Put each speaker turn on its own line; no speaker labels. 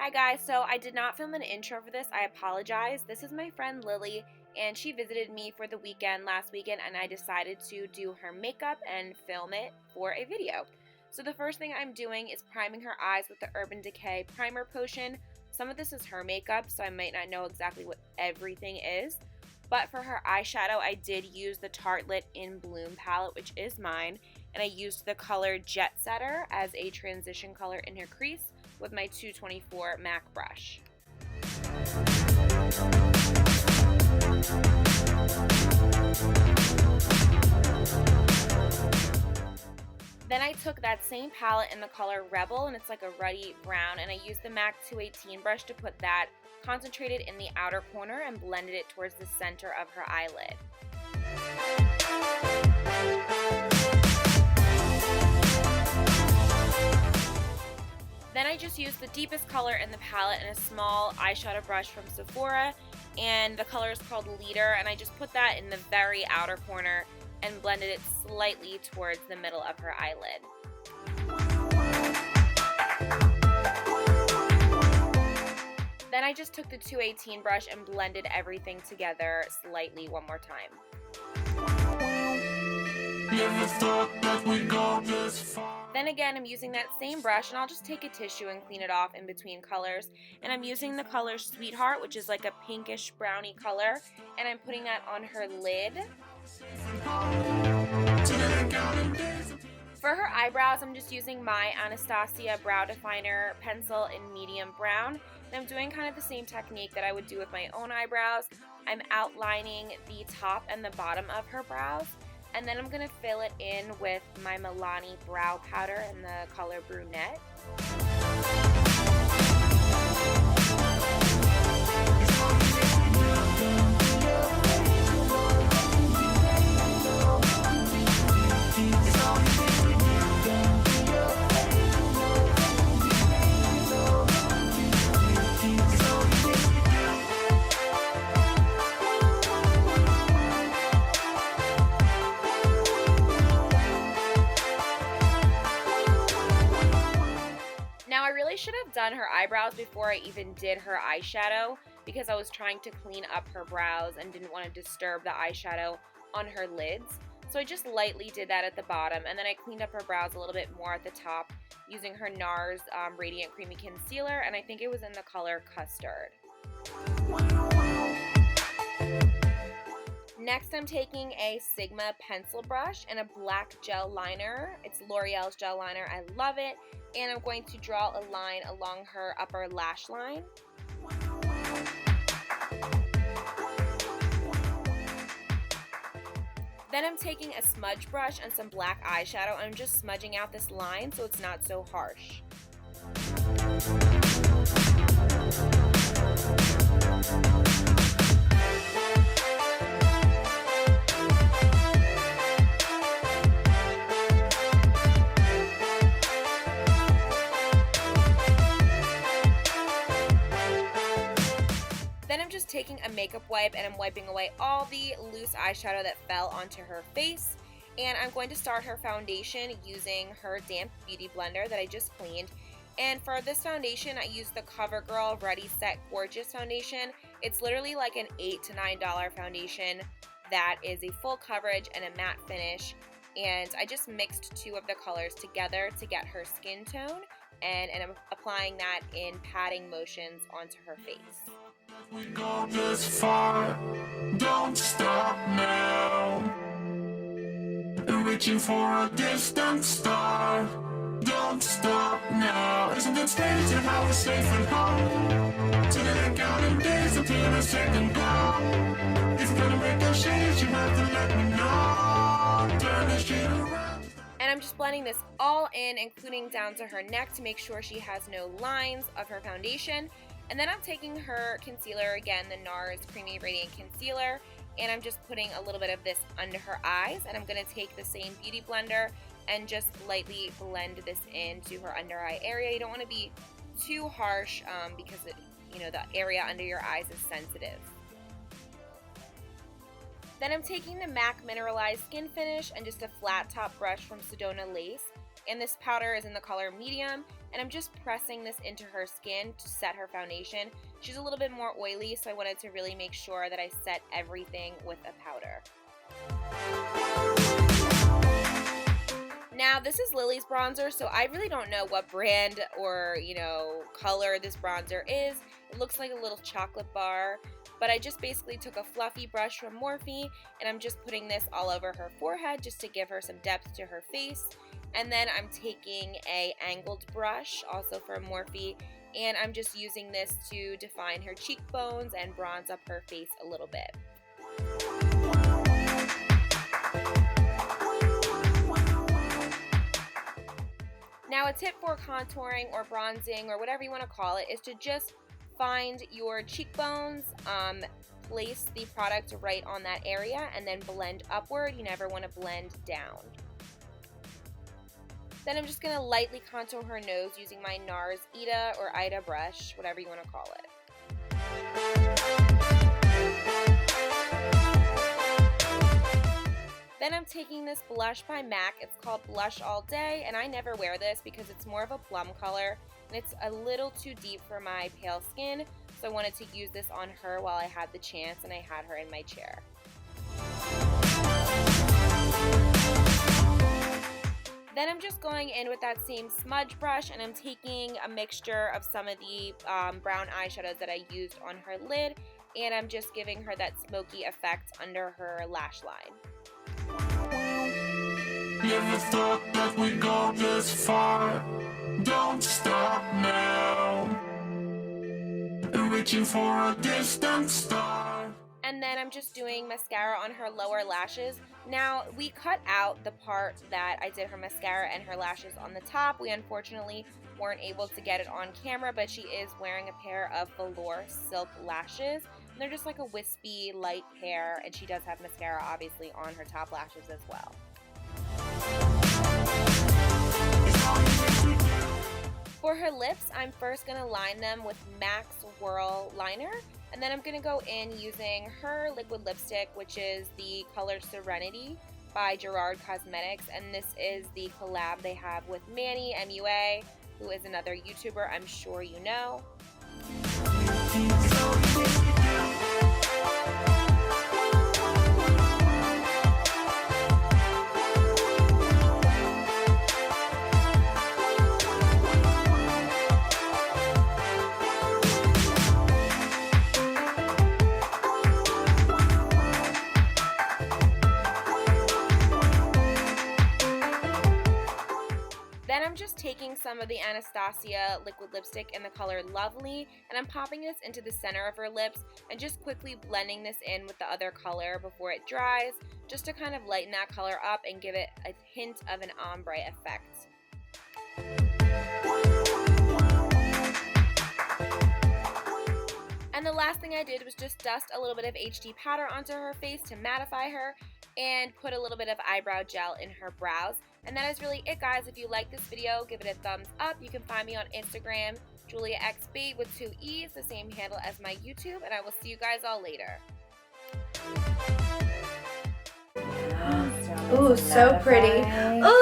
Hi guys, so I did not film an intro for this. I apologize. This is my friend Lilly, and she visited me for the weekend last weekend, and I decided to do her makeup and film it for a video. So the first thing I'm doing is priming her eyes with the Urban Decay Primer Potion. Some of this is her makeup, so I might not know exactly what everything is. But for her eyeshadow, I did use the Tartelette in Bloom palette, which is mine, and I used the color Jet Setter as a transition color in her crease with my 224 MAC brush. Then I took that same palette in the color Rebel, and it's like a ruddy brown, and I used the MAC 218 brush to put that concentrated in the outer corner and blended it towards the center of her eyelid. Then I just used the deepest color in the palette in a small eyeshadow brush from Sephora, and the color is called Leader, and I just put that in the very outer corner and blended it slightly towards the middle of her eyelid. Then I just took the 218 brush and blended everything together slightly one more time. Then again, I'm using that same brush, and I'll just take a tissue and clean it off in between colors. And I'm using the color Sweetheart, which is like a pinkish brownie color, and I'm putting that on her lid. For her eyebrows, I'm just using my Anastasia Brow Definer pencil in medium brown. And I'm doing kind of the same technique that I would do with my own eyebrows. I'm outlining the top and the bottom of her brows. And then I'm going to fill it in with my Milani Brow Powder in the color Brunette. Now I really should have done her eyebrows before I even did her eyeshadow, because I was trying to clean up her brows and didn't want to disturb the eyeshadow on her lids. So I just lightly did that at the bottom, and then I cleaned up her brows a little bit more at the top using her NARS Radiant Creamy Concealer, and I think it was in the color Custard. Next, I'm taking a Sigma pencil brush and a black gel liner. It's Loreal's gel liner. I love it. And I'm going to draw a line along her upper lash line. Then I'm taking a smudge brush and some black eyeshadow, and I'm just smudging out this line so it's not so harsh. Then I'm just taking a makeup wipe and I'm wiping away all the loose eyeshadow that fell onto her face. And I'm going to start her foundation using her damp beauty blender that I just cleaned. And for this foundation, I used the Covergirl Ready Set Gorgeous foundation. It's literally like an $8 to $9 foundation that is a full coverage and a matte finish. And I just mixed two of the colors together to get her skin tone, and I'm applying that in patting motions onto her face.
We go this far, don't stop now. Reaching for a distant star, don't stop now. Isn't it strange how we're safe and home? To the counting days until a second go. If you're gonna make those shades, you have to let me know. Turn the shit around.
And I'm just blending this all in, including down to her neck, to make sure she has no lines of her foundation. And then I'm taking her concealer again, the NARS Creamy Radiant Concealer, and I'm just putting a little bit of this under her eyes, and I'm going to take the same beauty blender and just lightly blend this into her under eye area. You don't want to be too harsh because the area under your eyes is sensitive. Then I'm taking the MAC Mineralized Skin Finish and just a flat top brush from Sedona Lace, and this powder is in the color Medium, and and I'm just pressing this into her skin to set her foundation. She's a little bit more oily, so I wanted to really make sure that I set everything with a powder. Now, this is Lilly's bronzer, so I really don't know what brand or, color this bronzer is. It looks like a little chocolate bar, but I just basically took a fluffy brush from Morphe, and I'm just putting this all over her forehead just to give her some depth to her face. And then I'm taking a angled brush, also from Morphe, and I'm just using this to define her cheekbones and bronze up her face a little bit. Now, a tip for contouring or bronzing or whatever you want to call it is to just find your cheekbones, place the product right on that area, and then blend upward. You never want to blend down. Then I'm just going to lightly contour her nose using my NARS Ita Brush, whatever you want to call it. Then I'm taking this blush by MAC. It's called Blush All Day, and I never wear this because it's more of a plum color, and it's a little too deep for my pale skin, so I wanted to use this on her while I had the chance and I had her in my chair. Then I'm just going in with that same smudge brush, and I'm taking a mixture of some of the brown eyeshadows that I used on her lid, and I'm just giving her that smoky effect under her lash line.
Never thought that we'd go this far. Don't stop now. And reaching for a distant star.
And then I'm just doing mascara on her lower lashes. Now, we cut out the part that I did her mascara and her lashes on the top. We unfortunately weren't able to get it on camera, but she is wearing a pair of Velour silk lashes. And they're just like a wispy, light pair, and she does have mascara, obviously, on her top lashes as well. For her lips, I'm first going to line them with MAC's Whirl liner, and then I'm going to go in using her liquid lipstick, which is the color Serenity by Gerard Cosmetics, and this is the collab they have with Manny, MUA, who is another YouTuber I'm sure you know. Then I'm just taking some of the Anastasia liquid lipstick in the color Lovely, and I'm popping this into the center of her lips and just quickly blending this in with the other color before it dries, just to kind of lighten that color up and give it a hint of an ombre effect. And the last thing I did was just dust a little bit of HD powder onto her face to mattify her and put a little bit of eyebrow gel in her brows. And that is really it, guys. If you like this video, give it a thumbs up. You can find me on Instagram, JuliaXB with 2 E's, the same handle as my YouTube, and I will see you guys all later.
Ooh, so pretty. Ooh,